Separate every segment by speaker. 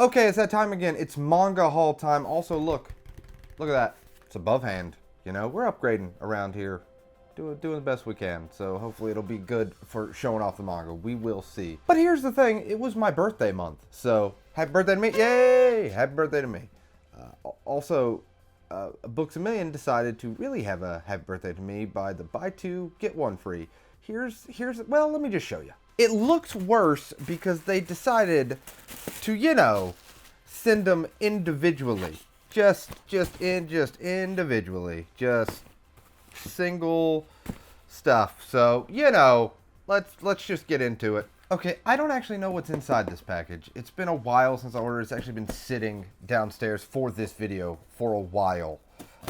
Speaker 1: Okay, it's that time again. It's MangaHaul time. Also, look at that. It's above hand. You know, we're upgrading around here, doing the best we can. So hopefully it'll be good for showing off the manga. We will see. But here's the thing: it was my birthday month, so happy birthday to me! Yay! Happy birthday to me. Also, Books A Million decided to really have a happy birthday to me by the buy two get one free. Here's well, let me just show you. It looks worse because they decided to, you know, send them individually. Just individually. Just single stuff. So, you know, let's just get into it. Okay, I don't actually know what's inside this package. It's been a while since I ordered. It's actually been sitting downstairs for this video for a while.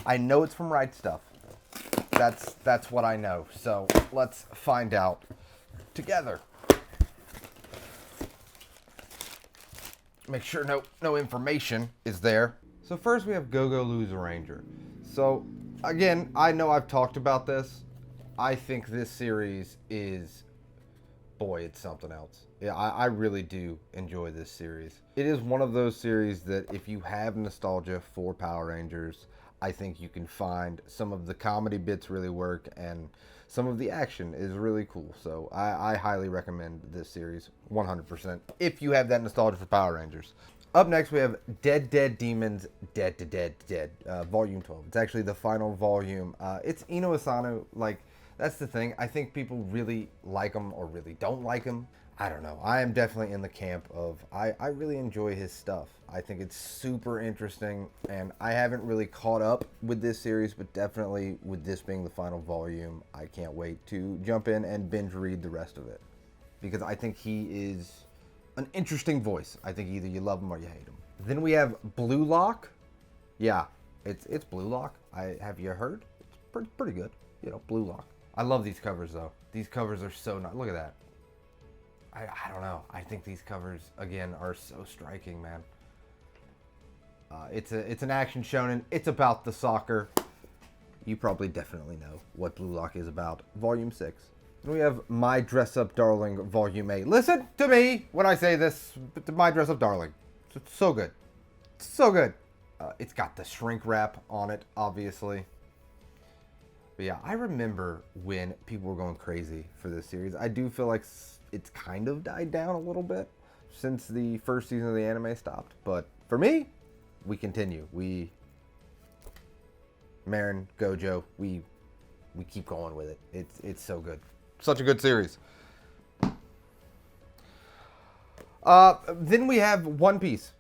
Speaker 1: I know it's from RightStuf. That's what I know. So, let's find out together. Make sure no information is there. So first we have Go-Go Loser Ranger. So again, I know I've talked about this. I think this series is, boy, it's something else. Yeah, I really do enjoy this series. It is one of those series that if you have nostalgia for Power Rangers, I think you can find some of the comedy bits really work and some of the action is really cool. So I highly recommend this series 100% if you have that nostalgia for Power Rangers. Up next we have Dead Demons Dead, volume 12. It's actually the final volume. It's Ino Asano. Like, that's the thing. I think people really like him or really don't like him. I don't know. I am definitely in the camp of I really enjoy his stuff. I think it's super interesting, and I haven't really caught up with this series, but definitely with this being the final volume, I can't wait to jump in and binge read the rest of it. Because I think he is an interesting voice. I think either you love him or you hate him. Then we have Blue Lock. Yeah, it's Blue Lock. Have you heard? It's pretty good. You know, Blue Lock. I love these covers though. These covers are so nice. Look at that. I don't know. I think these covers again are so striking, man. It's an action shonen. It's about the soccer. You probably definitely know what Blue Lock is about. Volume 6. Then we have My Dress Up Darling Volume 8. Listen to me when I say this. My Dress Up Darling. It's so good. It's so good. It's got the shrink wrap on it, obviously. But yeah, I remember when people were going crazy for this series. I do feel like it's kind of died down a little bit since the first season of the anime stopped. But for me, we continue. Marin, Gojo, we keep going with it. It's so good. Such a good series. Then we have One Piece.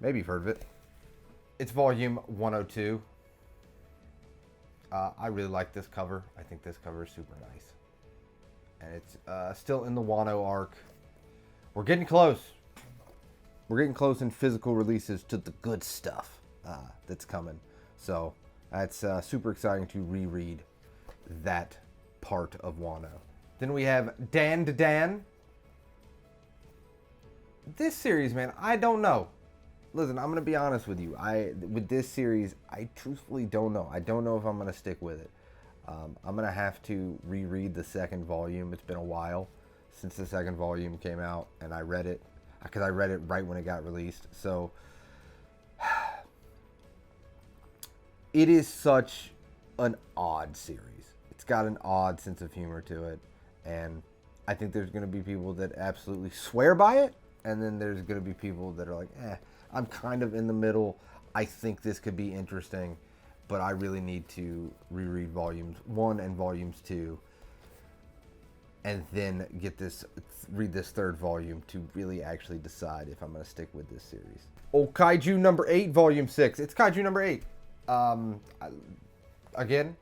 Speaker 1: Maybe you've heard of it. It's volume 102. I really like this cover. I think this cover is super nice. And it's still in the Wano arc. We're getting close. We're getting close in physical releases to the good stuff that's coming. So that's super exciting to reread that part of Wano. Then we have DanDaDan. This series, man, I don't know. Listen, I'm going to be honest with you. With this series, I truthfully don't know. I don't know if I'm going to stick with it. I'm going to have to reread the second volume. It's been a while since the second volume came out, and I read it because I read it right when it got released. So it is such an odd series. It's got an odd sense of humor to it, and I think there's going to be people that absolutely swear by it, and then there's going to be people that are like, I'm kind of in the middle. I think this could be interesting, but I really need to reread volumes 1 and volumes 2 and then read this third volume to really actually decide if I'm going to stick with this series. Oh, Kaiju number 8, volume 6. It's Kaiju number 8. Again,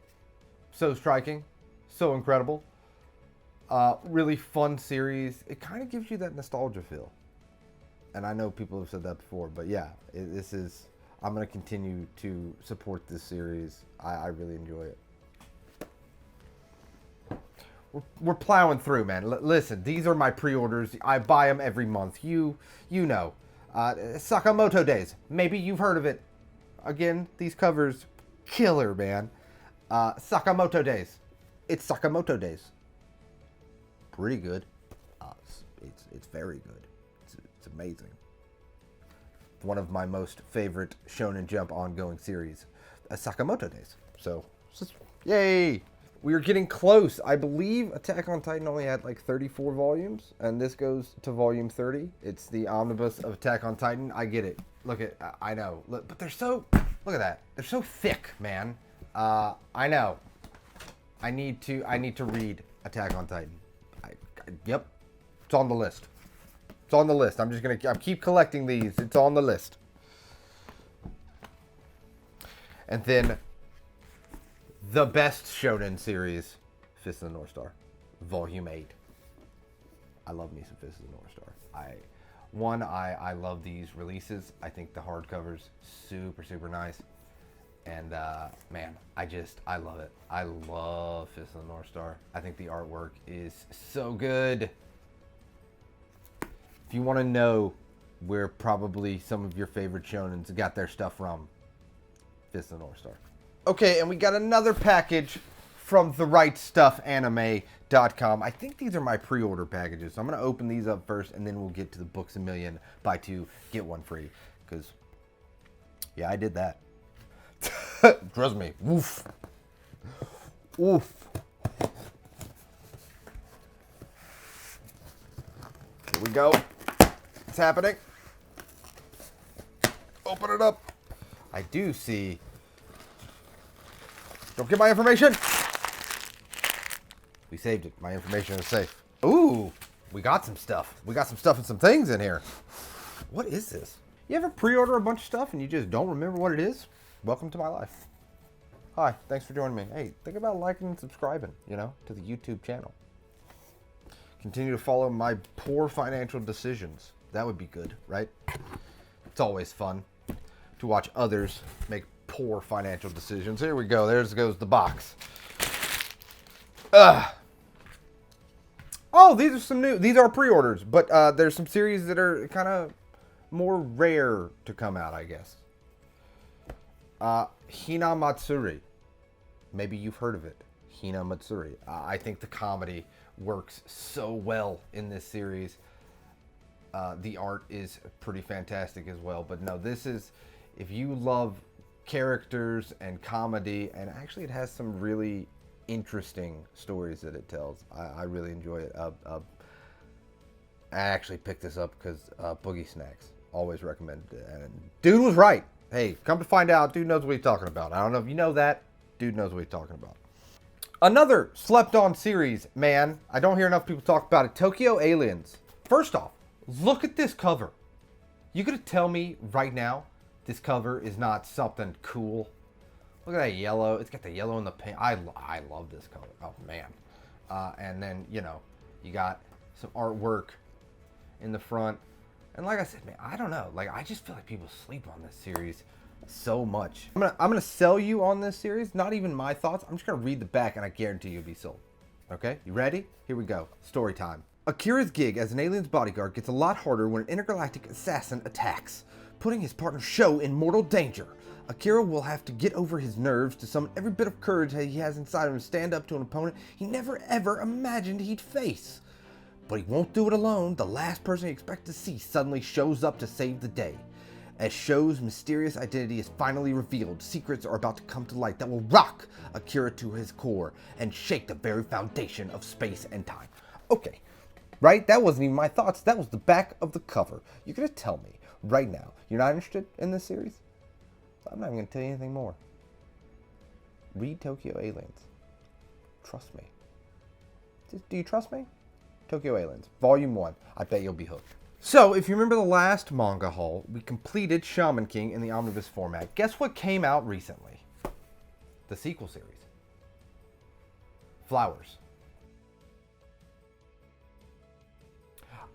Speaker 1: so striking, so incredible. Really fun series. It kind of gives you that nostalgia feel. And I know people have said that before, but yeah, I'm going to continue to support this series. I really enjoy it. We're plowing through, man. Listen, these are my pre-orders. I buy them every month. You know. Sakamoto Days. Maybe you've heard of it. Again, these covers, killer, man. Sakamoto Days. It's Sakamoto Days. Pretty good. It's very good. It's amazing. one of my most favorite Shonen Jump ongoing series, Sakamoto Days. So, yay! We are getting close. I believe Attack on Titan only had like 34 volumes, and this goes to volume 30. It's the omnibus of Attack on Titan. I get it. Look at, I know. Look, but they're so, look at that. They're so thick, man. I know. I need to read Attack on Titan. Yep. It's on the list. It's on the list. I'm keep collecting these. It's on the list. And then the best shonen series, Fist of the North Star, Volume 8. I love me some Fist of the North Star. I love these releases. I think the hardcover's super, super nice. And, man, I love it. I love Fist of the North Star. I think the artwork is so good. If you want to know where probably some of your favorite shonens got their stuff from, Fist of the North Star. Okay, and we got another package from the RightStufAnime.com. I think these are my pre-order packages, so I'm going to open these up first, and then we'll get to the Books A Million, buy two, get one free. Because, yeah, I did that. Trust me. Woof. Woof. Here we go. It's happening. Open it up. I do see... Don't get my information. We saved it. My information is safe. Ooh, we got some stuff. We got some stuff and some things in here. What is this? You ever pre-order a bunch of stuff and you just don't remember what it is? Welcome to my life. Hi, thanks for joining me. Hey, think about liking and subscribing, to the YouTube channel. Continue to follow my poor financial decisions. That would be good, right? It's always fun to watch others make poor financial decisions. Here we go. There goes the box. Oh, these are some new. These are pre-orders, but there's some series that are kind of more rare to come out, I guess. Hina Matsuri. Maybe you've heard of it. Hina Matsuri. I think the comedy works so well in this series. The art is pretty fantastic as well. But no, this is, if you love characters and comedy, and actually it has some really interesting stories that it tells. I really enjoy it. I actually picked this up because Boogie Snacks always recommended it, and dude was right. Hey, come to find out, dude knows what he's talking about. I don't know if you know that. Dude knows what he's talking about. Another slept on series, man. I don't hear enough people talk about it. Tokyo Aliens. First off, look at this cover. You gonna tell me right now this cover is not something cool? Look at that yellow. It's got the yellow and the pink. I love this color. Oh, man. And then, you got some artwork in the front. And like I said, man, I don't know. Like, I just feel like people sleep on this series so much. I'm gonna sell you on this series. Not even my thoughts. I'm just gonna read the back, and I guarantee you'll be sold. Okay? You ready? Here we go. Story time. Akira's gig as an alien's bodyguard gets a lot harder when an intergalactic assassin attacks, putting his partner Sho in mortal danger. Akira will have to get over his nerves to summon every bit of courage that he has inside him to stand up to an opponent he never ever imagined he'd face. But he won't do it alone. The last person he expects to see suddenly shows up to save the day. As Sho's mysterious identity is finally revealed, secrets are about to come to light that will rock Akira to his core and shake the very foundation of space and time. Okay, right? That wasn't even my thoughts. That was the back of the cover. You're going to tell me right now you're not interested in this series? I'm not even going to tell you anything more. Read Tokyo Aliens. Trust me. Do you trust me? Tokyo Aliens, Volume 1. I bet you'll be hooked. So, if you remember the last manga haul, we completed Shaman King in the omnibus format. Guess what came out recently? The sequel series. Flowers.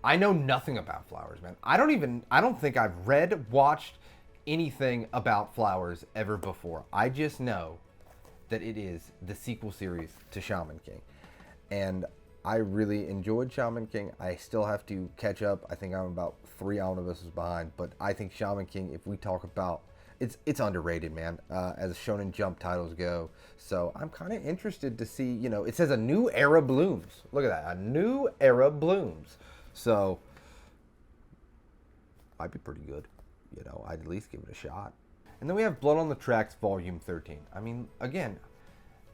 Speaker 1: I know nothing about Flowers, man. I don't think I've read, watched anything about Flowers ever before. I just know that it is the sequel series to Shaman King. And I really enjoyed Shaman King. I still have to catch up. I think I'm about 3 omnibuses behind. But I think Shaman King, if we talk about... It's underrated, man, as Shonen Jump titles go. So I'm kind of interested to see, it says a new era blooms. Look at that. A new era blooms. So, might be pretty good. you know, I'd at least give it a shot. And then we have Blood on the Tracks Volume 13. I mean, again,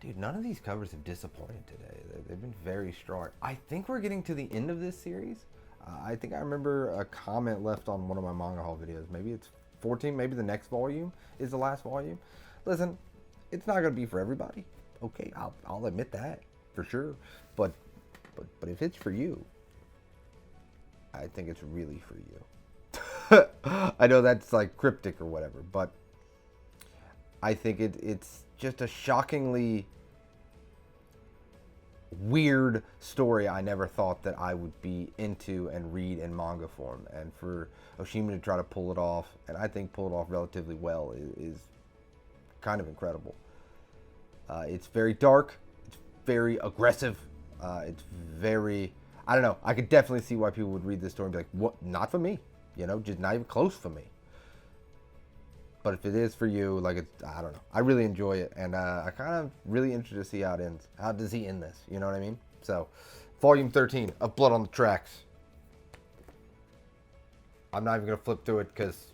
Speaker 1: dude, none of these covers have disappointed today. They've been very strong. I think we're getting to the end of this series. I think I remember a comment left on one of my MangaHaul videos. Maybe it's 14, maybe the next volume is the last volume. Listen, it's not going to be for everybody. Okay, I'll admit that for sure. But if it's for you, I think it's really for you. I know that's like cryptic or whatever, but I think it's just a shockingly weird story I never thought that I would be into and read in manga form. And for Oshima to try to pull it off, and I think pull it off relatively well, is kind of incredible. It's very dark, it's very aggressive, it's very, I don't know, I could definitely see why people would read this story and be like, what, not for me, you know, just not even close for me. But if it is for you, like, it's, I don't know, I really enjoy it, and I kind of really interested to see how it ends. How does he end this, you know what I mean? So, Volume 13 of Blood on the Tracks. I'm not even going to flip through it because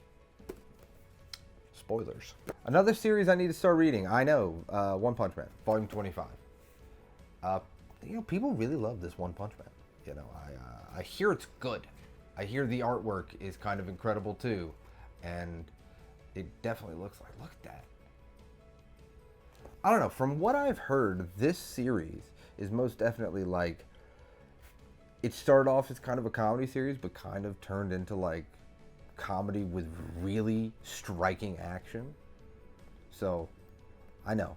Speaker 1: spoilers. Another series I need to start reading, I know, One Punch Man, Volume 25. You know, people really love this One Punch Man. You know, I hear it's good. I hear the artwork is kind of incredible too, and it definitely looks like, look at that. I don't know, from what I've heard, this series is most definitely like, it started off as kind of a comedy series, but kind of turned into like comedy with really striking action. So, I know.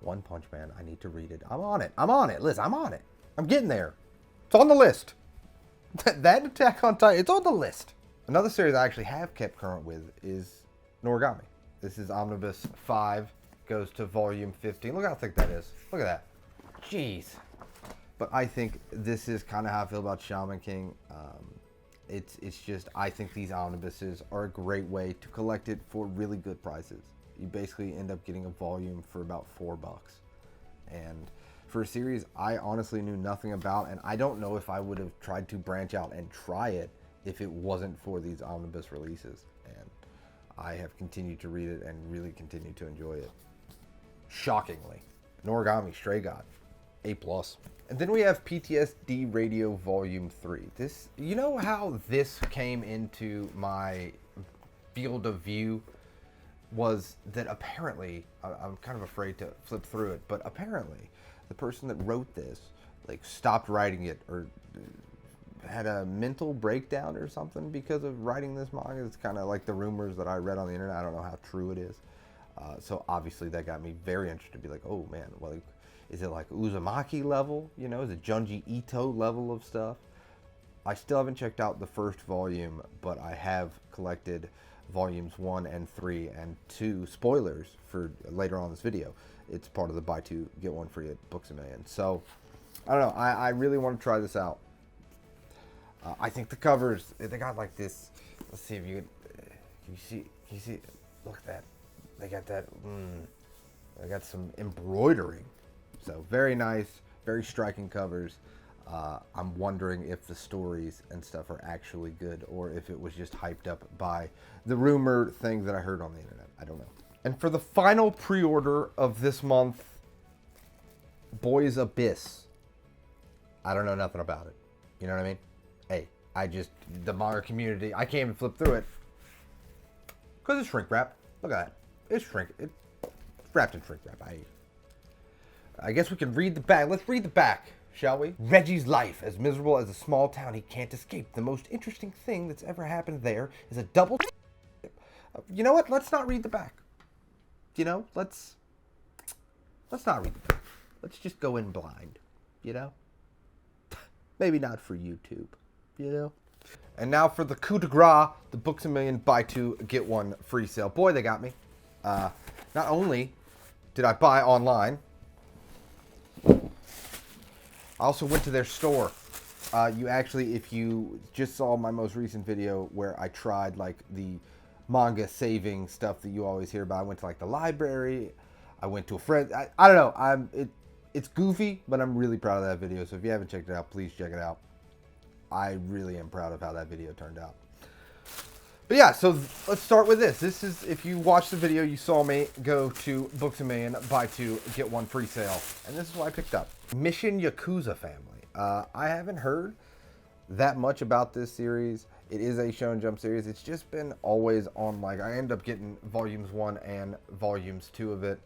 Speaker 1: One Punch Man, I need to read it. I'm on it. Liz, I'm on it. I'm getting there. It's on the list. That Attack on Titan, it's on the list. Another series I actually have kept current with is Noragami. This is Omnibus 5, goes to Volume 15. Look how thick that is. Look at that. Jeez. But I think this is kind of how I feel about Shaman King. It's just, I think these omnibuses are a great way to collect it for really good prices. You basically end up getting a volume for about $4. And for a series I honestly knew nothing about, and I don't know if I would have tried to branch out and try it if it wasn't for these omnibus releases. And I have continued to read it and really continue to enjoy it. Shockingly. Noragami, Stray God, A+. And then we have PTSD Radio Volume 3. This, you know how this came into my field of view? Was that apparently, I'm kind of afraid to flip through it, but apparently the person that wrote this, like, stopped writing it or had a mental breakdown or something because of writing this manga. It's kind of like the rumors that I read on the internet. I don't know how true it is. So obviously that got me very interested to be like, oh man, well, like, is it like Uzumaki level? You know, is it Junji Ito level of stuff? I still haven't checked out the first volume, but I have collected volumes 1 and 3 and 2. Spoilers for later on in this video. It's part of the buy 2 get 1 free at Books A Million. So I don't know. I really want to try this out. I think the covers, they got like this. Let's see if you can you see. Look at that. They got that. They got some embroidering. So very nice, very striking covers. I'm wondering if the stories and stuff are actually good or if it was just hyped up by the rumor thing that I heard on the internet. I don't know. And for the final pre-order of this month, Boys Abyss. I don't know nothing about it. You know what I mean? Hey, the manga community, I can't even flip through it. Because it's shrink wrap. Look at that. It's wrapped in shrink wrap. I guess we can read the back. Let's read the back, shall we? Reggie's life, as miserable as a small town he can't escape. The most interesting thing that's ever happened there is a double... You know what? Let's not read the back. You know, let's not read the back. Let's just go in blind, you know? Maybe not for YouTube, you know? And now for the coup de grace, the Books A Million buy 2 get 1 free sale. Boy, they got me. Not only did I buy online, I also went to their store. You actually, if you just saw my most recent video where I tried like the manga saving stuff that you always hear about, I went to like the library. I went to a friend. I don't know. It's goofy, but I'm really proud of that video. So if you haven't checked it out, please check it out. I really am proud of how that video turned out. But yeah, so let's start with this. This is, if you watched the video, you saw me go to Books A Million, buy 2, get 1 free sale. And this is what I picked up. Mission Yakuza Family. I haven't heard that much about this series. It is a Shonen Jump series. It's just been always on, like, I end up getting volumes 1 and volumes 2 of it.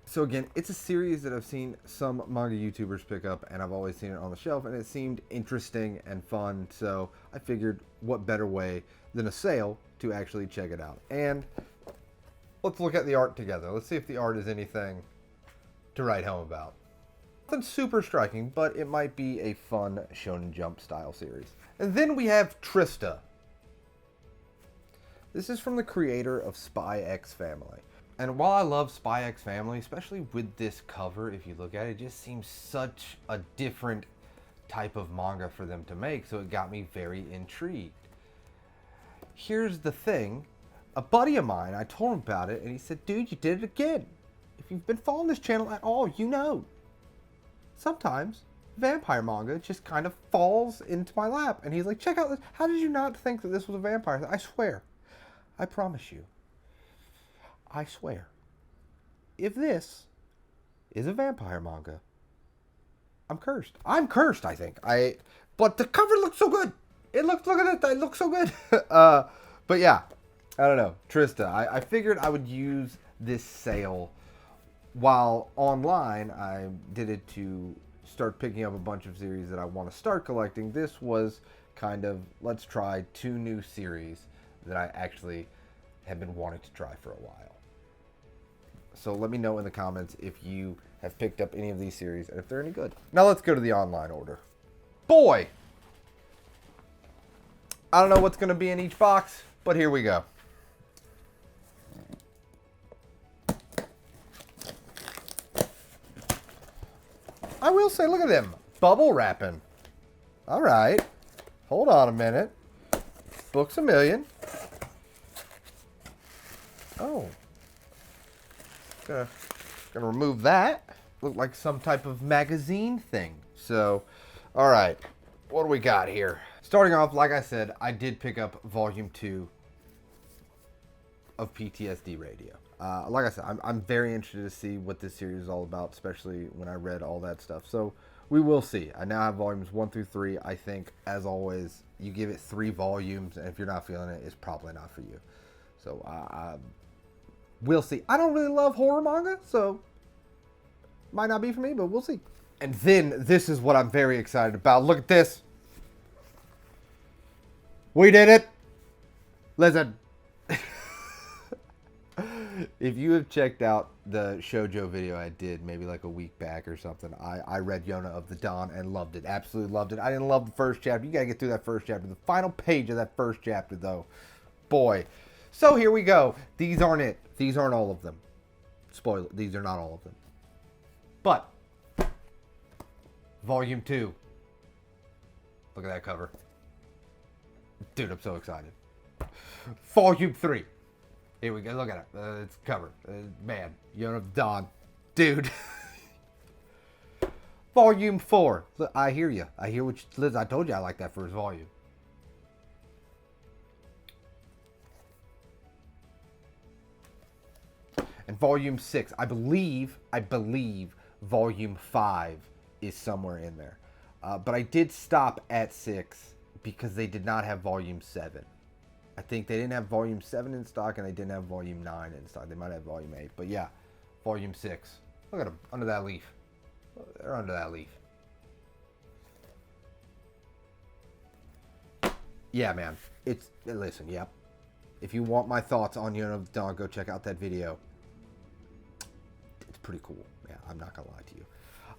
Speaker 1: So again, it's a series that I've seen some manga YouTubers pick up, and I've always seen it on the shelf, and it seemed interesting and fun, so I figured what better way than a sale to actually check it out. And let's look at the art together. Let's see if the art is anything to write home about. Nothing super striking, but it might be a fun Shonen Jump style series. And then we have Trista. This is from the creator of Spy X Family. And while I love Spy X Family, especially with this cover, if you look at it, it just seems such a different type of manga for them to make, so it got me very intrigued. Here's the thing. A buddy of mine, I told him about it, and he said, dude, you did it again. If you've been following this channel at all, you know. Sometimes vampire manga just kind of falls into my lap. And he's like, check out this. How did you not think that this was a vampire? I swear. I promise you. I swear. If this is a vampire manga, I'm cursed. I'm cursed, I think. But the cover looks so good. Look at it. It looks so good. But yeah, I don't know. Trista. I figured I would use this sale while online. I did it to start picking up a bunch of series that I want to start collecting. This was kind of, let's try 2 new series that I actually have been wanting to try for a while. So let me know in the comments if you have picked up any of these series and if they're any good. Now let's go to the online order. Boy! I don't know what's going to be in each box, but here we go. I will say, look at them. Bubble wrapping. All right. Hold on a minute. Books A Million. Oh. Gonna remove that. Look like some type of magazine thing. So, all right. What do we got here? Starting off, like I said, I did pick up volume 2 of PTSD Radio. Like I said, I'm very interested to see what this series is all about, especially when I read all that stuff. So we will see. I now have volumes 1 through 3. I think, as always, you give it 3 volumes, and if you're not feeling it, it's probably not for you. So we'll see. I don't really love horror manga, so might not be for me, but we'll see. And then this is what I'm very excited about. Look at this. We did it. Listen. If you have checked out the shoujo video I did maybe like a week back or something, I read Yona of The Dawn and loved it. Absolutely loved it. I didn't love the first chapter. You got to get through that first chapter. The final page of that first chapter, though. Boy. So here we go. These aren't it. These aren't all of them. Spoiler. These are not all of them. But volume 2. Look at that cover. Dude, I'm so excited. Volume 3. Here we go. Look at it. It's covered. Man, Yona of The Dawn. Dude. Volume 4. Look, I hear you. I hear what you... Liz, I told you I like that first volume. And volume 6. I believe volume 5 is somewhere in there. But I did stop at 6 because they did not have volume 7. I think they didn't have volume 7 in stock, and they didn't have volume 9 in stock. They might have volume 8. But yeah, volume 6. Look at them under that leaf. They're under that leaf. Yeah, man. Listen, yep. If you want my thoughts on Yona of The Dawn, go check out that video. It's pretty cool. Yeah, I'm not going to lie to you.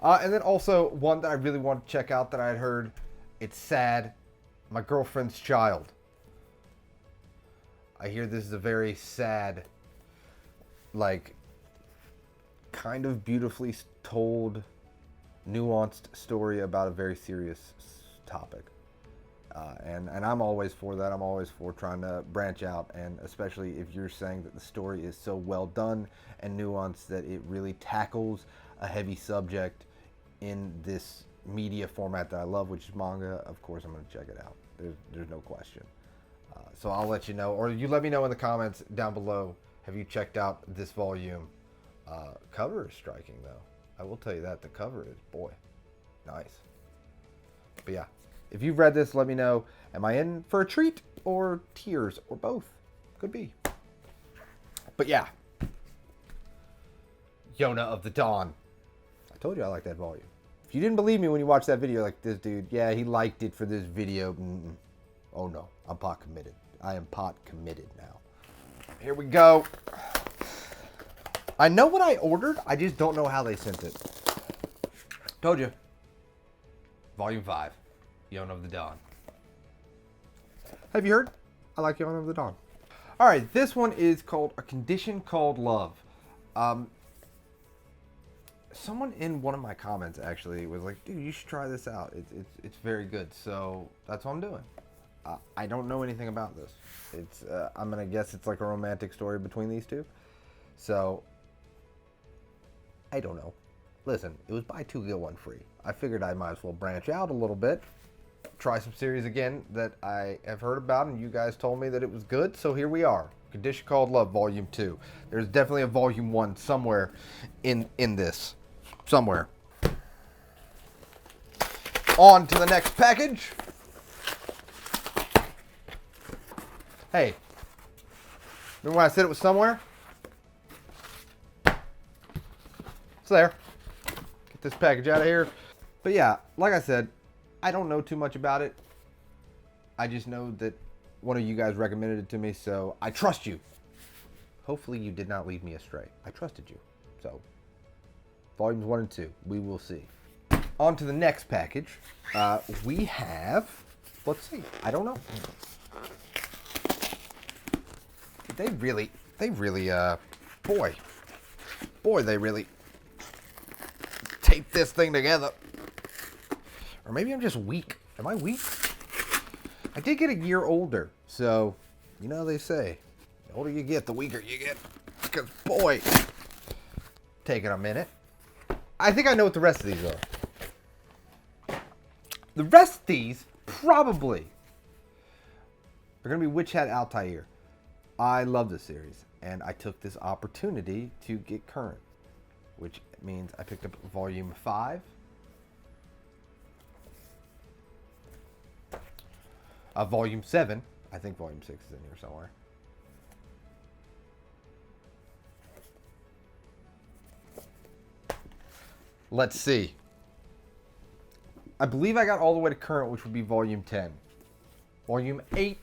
Speaker 1: And then also, one that I really want to check out that I had heard. It's sad. My Girlfriend's Child. I hear this is a very sad, like, kind of beautifully told, nuanced story about a very serious topic. And I'm always for that. I'm always for trying to branch out, and especially if you're saying that the story is so well done and nuanced that it really tackles a heavy subject in this media format that I love, which is manga. Of course, I'm going to check it out. There's no question. So I'll let you know, or you let me know in the comments down below. Have you checked out this volume? Cover is striking, though. I will tell you that. The cover is, boy, nice. But yeah, if you've read this, let me know. Am I in for a treat or tears or both? Could be. But yeah. Yona of the Dawn. I told you I like that volume. If you didn't believe me when you watched that video, like this dude, yeah, he liked it for this video. Oh no, I'm pot committed. I am pot committed now. Here we go. I know what I ordered. I just don't know how they sent it. Told you. Volume 5. Yona of the Dawn. Have you heard? I like Yona of the Dawn. Alright, this one is called A Condition Called Love. Someone in one of my comments actually was like, dude, you should try this out. It's very good. So that's what I'm doing. I don't know anything about this. I'm going to guess it's like a romantic story between these two. So, I don't know. Listen, it was buy 2 get 1 free. I figured I might as well branch out a little bit. Try some series again that I have heard about, and you guys told me that it was good. So here we are. Condition Called Love, Volume 2. There's definitely a Volume 1 somewhere in this. Somewhere. On to the next package. Hey, remember when I said it was somewhere? It's there. Get this package out of here. But yeah, like I said, I don't know too much about it. I just know that one of you guys recommended it to me, so I trust you. Hopefully you did not lead me astray. I trusted you. So, volumes 1 and 2, we will see. On to the next package. We have, let's see, I don't know. They really, they really tape this thing together. Or maybe I'm just weak. Am I weak? I did get a year older, so, you know they say, the older you get, the weaker you get. Because, boy, taking a minute. I think I know what the rest of these are. The rest of these, probably, are going to be Witch Hat Altair. I love this series, and I took this opportunity to get current, which means I picked up Volume 5. Volume 7. I think Volume 6 is in here somewhere. Let's see. I believe I got all the way to current, which would be Volume 10. Volume 8.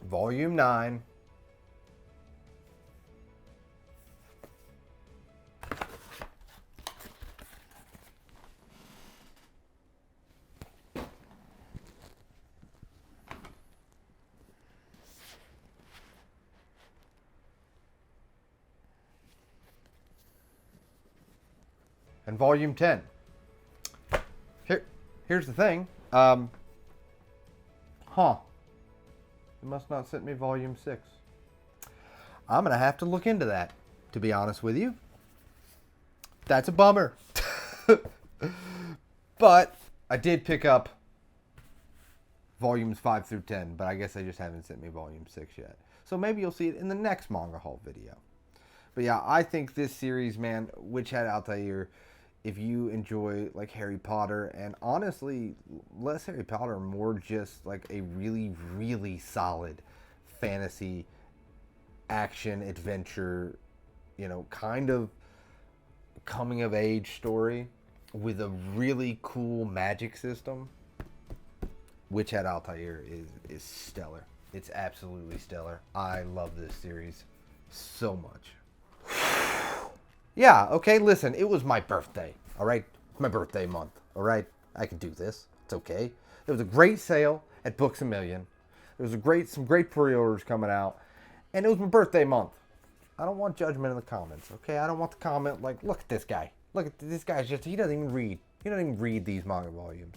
Speaker 1: Volume 9. And Volume 10. Here's the thing. It must not sent me Volume 6. I'm going to have to look into that, to be honest with you. That's a bummer. But I did pick up Volumes 5 through 10, but I guess they just haven't sent me Volume 6 yet. So maybe you'll see it in the next MangaHaul video. But yeah, I think this series, man, Witch Hat Altair, if you enjoy like Harry Potter, and honestly less Harry Potter, more just like a really, really solid fantasy action adventure, you know, kind of coming of age story with a really cool magic system, Witch Hat Altair is stellar. It's absolutely stellar. I love this series so much. Yeah, okay, listen, it was my birthday, all right? My birthday month, all right? I can do this. It's okay. There was a great sale at Books A Million. There was some great pre-orders coming out, and it was my birthday month. I don't want judgment in the comments, okay? I don't want the comment like, look at this guy. Look at this guy's just, he doesn't even read. He doesn't even read these manga volumes.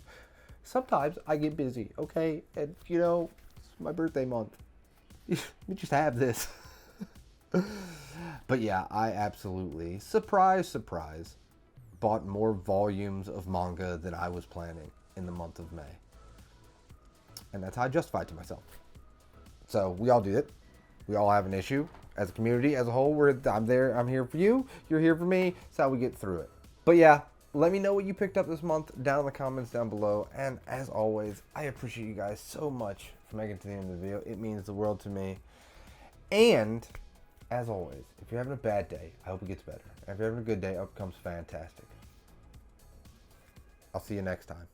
Speaker 1: Sometimes I get busy, okay? And, you know, it's my birthday month. You just have this. But yeah, I absolutely, surprise, bought more volumes of manga than I was planning in the month of May. And that's how I justify it to myself. So we all do it. We all have an issue. As a community, as a whole, I'm there. I'm here for you. You're here for me. That's how we get through it. But yeah, let me know what you picked up this month down in the comments down below. And as always, I appreciate you guys so much for making it to the end of the video. It means the world to me. And as always, if you're having a bad day, I hope it gets better. And if you're having a good day, I hope it becomes fantastic. I'll see you next time.